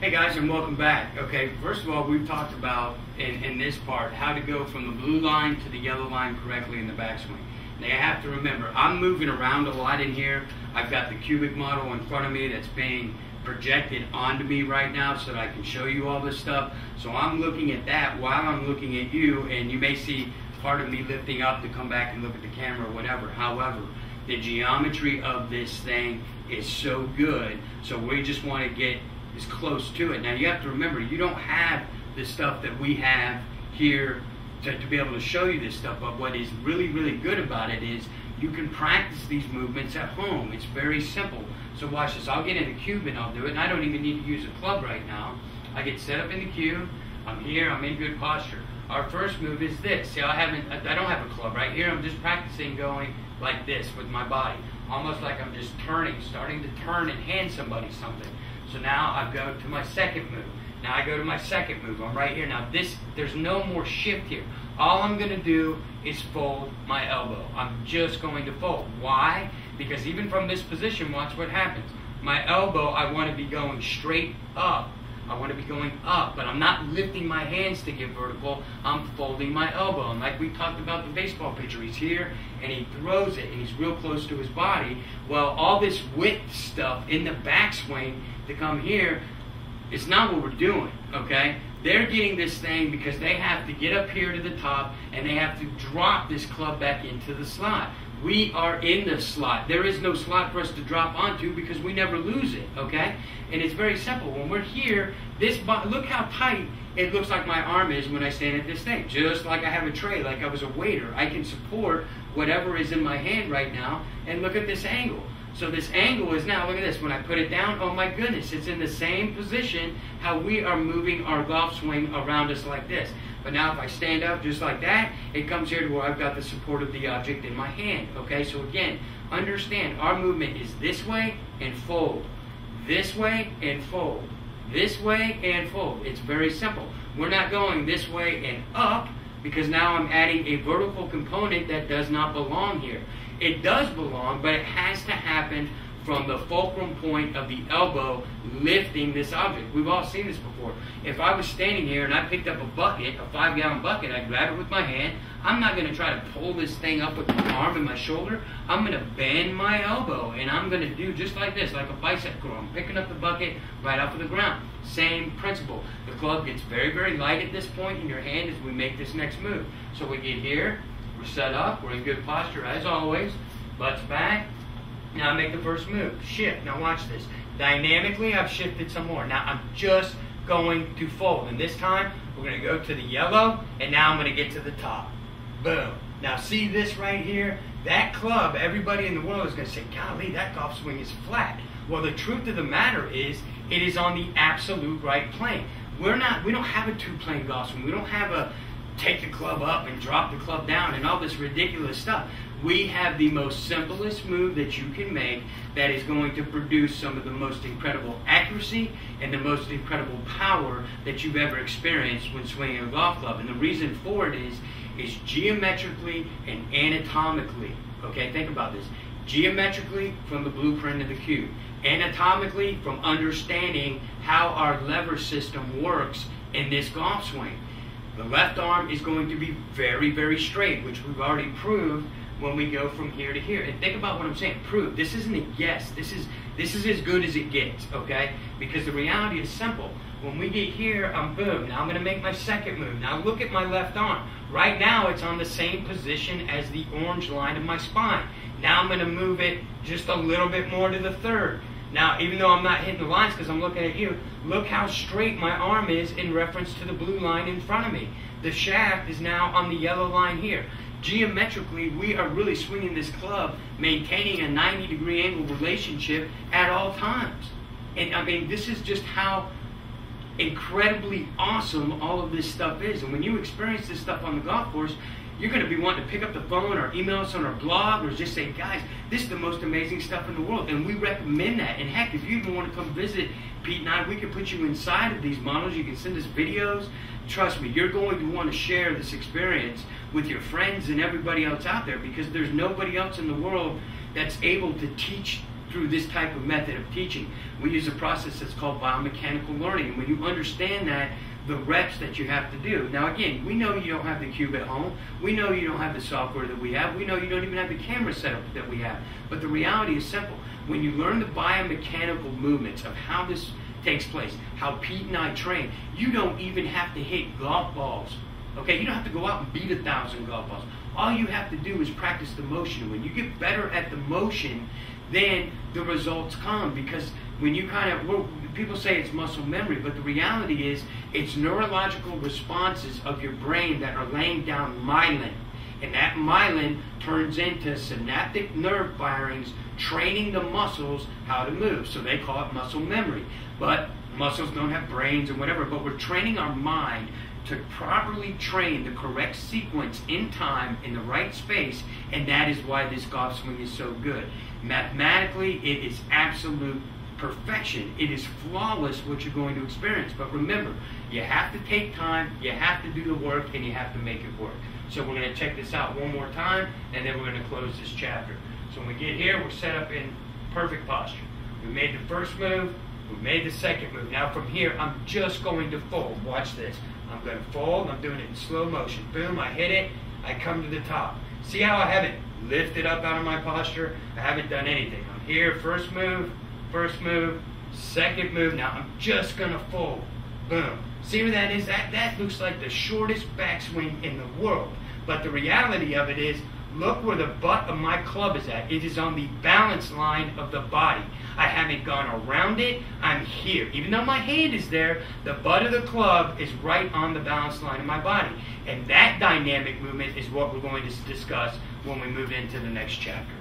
Hey guys, and welcome back. Okay, first of all, we've talked about in this part how to go from the blue line to the yellow line correctly in the backswing. Now you have to remember, I'm moving around a lot in here. I've got the cubic model in front of me that's being projected onto me right now so that I can show you all this stuff. So I'm looking at that while I'm looking at you, and you may see part of me lifting up to come back and look at the camera or whatever. However, the geometry of this thing is so good, so we just want to get as close to it. Now you have to remember, you don't have the stuff that we have here to be able to show you this stuff, but what is really, really good about it is you can practice these movements at home. It's very simple. So watch this. I'll get in the cube and I'll do it, and I don't even need to use a club right now. I get set up in the cube. I'm here. I'm in good posture. Our first move is this. See, I don't have a club right here. I'm just practicing going like this with my body, almost like I'm just turning, starting to turn and hand somebody something. So now I go to my second move. Now I go to my second move. I'm right here. Now there's no more shift here. All I'm going to do is fold my elbow. I'm just going to fold. Why? Because even from this position, watch what happens. My elbow, I want to be going straight up. I want to be going up, but I'm not lifting my hands to get vertical. I'm folding my elbow. And like we talked about the baseball pitcher, he's here and he throws it and he's real close to his body. Well, all this width stuff in the backswing to come here, it's not what we're doing, okay? They're getting this thing because they have to get up here to the top and they have to drop this club back into the slot. We are in the slot. There is no slot for us to drop onto because we never lose it, okay? And it's very simple. When we're here, look how tight it looks like my arm is when I stand at this thing. Just like I have a tray, like I was a waiter. I can support whatever is in my hand right now, and look at this angle. So this angle is now, look at this, when I put it down, oh my goodness, it's in the same position how we are moving our golf swing around us like this. But now if I stand up just like that, it comes here to where I've got the support of the object in my hand. Okay, so again, understand our movement is this way and fold. This way and fold. This way and fold. It's very simple. We're not going this way and up because now I'm adding a vertical component that does not belong here. It does belong, but it has to happen from the fulcrum point of the elbow lifting this object. We've all seen this before. If I was standing here and I picked up a bucket, a 5-gallon bucket, I'd grab it with my hand. I'm not going to try to pull this thing up with my arm and my shoulder. I'm going to bend my elbow, and I'm going to do just like this, like a bicep curl. I'm picking up the bucket right off of the ground. Same principle. The club gets very, very light at this point in your hand as we make this next move. So we get here, we're set up, we're in good posture as always, butts back. Now I make the first move, shift. Now watch this. Dynamically, I've shifted some more. Now I'm just going to fold. And this time, we're going to go to the yellow, and now I'm going to get to the top. Boom. Now see this right here? That club, everybody in the world is going to say, golly, that golf swing is flat. Well, the truth of the matter is, it is on the absolute right plane. We don't have a two-plane golf swing. We don't have a take the club up and drop the club down and all this ridiculous stuff. We have the most simplest move that you can make that is going to produce some of the most incredible accuracy and the most incredible power that you've ever experienced when swinging a golf club. And the reason for it is geometrically and anatomically. Okay, think about this. Geometrically, from the blueprint of the cube. Anatomically, from understanding how our lever system works in this golf swing. The left arm is going to be very, very straight, which we've already proved when we go from here to here. And think about what I'm saying. Prove. This isn't a guess. This is as good as it gets, okay? Because the reality is simple. When we get here, I'm boom. Now I'm going to make my second move. Now look at my left arm. Right now it's on the same position as the orange line of my spine. Now I'm going to move it just a little bit more to the third. Now, even though I'm not hitting the lines because I'm looking at you, look how straight my arm is in reference to the blue line in front of me. The shaft is now on the yellow line here. Geometrically, we are really swinging this club, maintaining a 90-degree angle relationship at all times. And I mean, this is just how incredibly awesome all of this stuff is. And when you experience this stuff on the golf course, you're going to be wanting to pick up the phone or email us on our blog or just say, guys, this is the most amazing stuff in the world. And we recommend that. And heck, if you even want to come visit Pete and I, we can put you inside of these models. You can send us videos. Trust me, you're going to want to share this experience with your friends and everybody else out there because there's nobody else in the world that's able to teach through this type of method of teaching. We use a process that's called biomechanical learning. And when you understand that, the reps that you have to do. Now again, we know you don't have the cube at home. We know you don't have the software that we have. We know you don't even have the camera setup that we have. But the reality is simple. When you learn the biomechanical movements of how this takes place, how Pete and I train, you don't even have to hit golf balls. Okay, you don't have to go out and beat 1,000 golf balls. All you have to do is practice the motion. When you get better at the motion, then the results come. Because when you people say it's muscle memory, but the reality is it's neurological responses of your brain that are laying down myelin. And that myelin turns into synaptic nerve firings, training the muscles how to move. So they call it muscle memory. But muscles don't have brains and whatever, but we're training our mind to properly train the correct sequence in time, in the right space, and that is why this golf swing is so good. Mathematically, it is absolute perfection. It is flawless what you're going to experience. But remember, you have to take time, you have to do the work, and you have to make it work. So we're going to check this out one more time, and then we're going to close this chapter. So when we get here, we're set up in perfect posture. We made the first move, we made the second move. Now from here, I'm just going to fold. Watch this. I'm going to fold, I'm doing it in slow motion. Boom, I hit it, I come to the top. See how I haven't lifted up out of my posture? I haven't done anything. I'm here, first move, second move. Now I'm just going to fold. Boom. See where that is? That looks like the shortest backswing in the world. But the reality of it is, look where the butt of my club is at. It is on the balance line of the body. I haven't gone around it. I'm here. Even though my hand is there, the butt of the club is right on the balance line of my body. And that dynamic movement is what we're going to discuss when we move into the next chapter.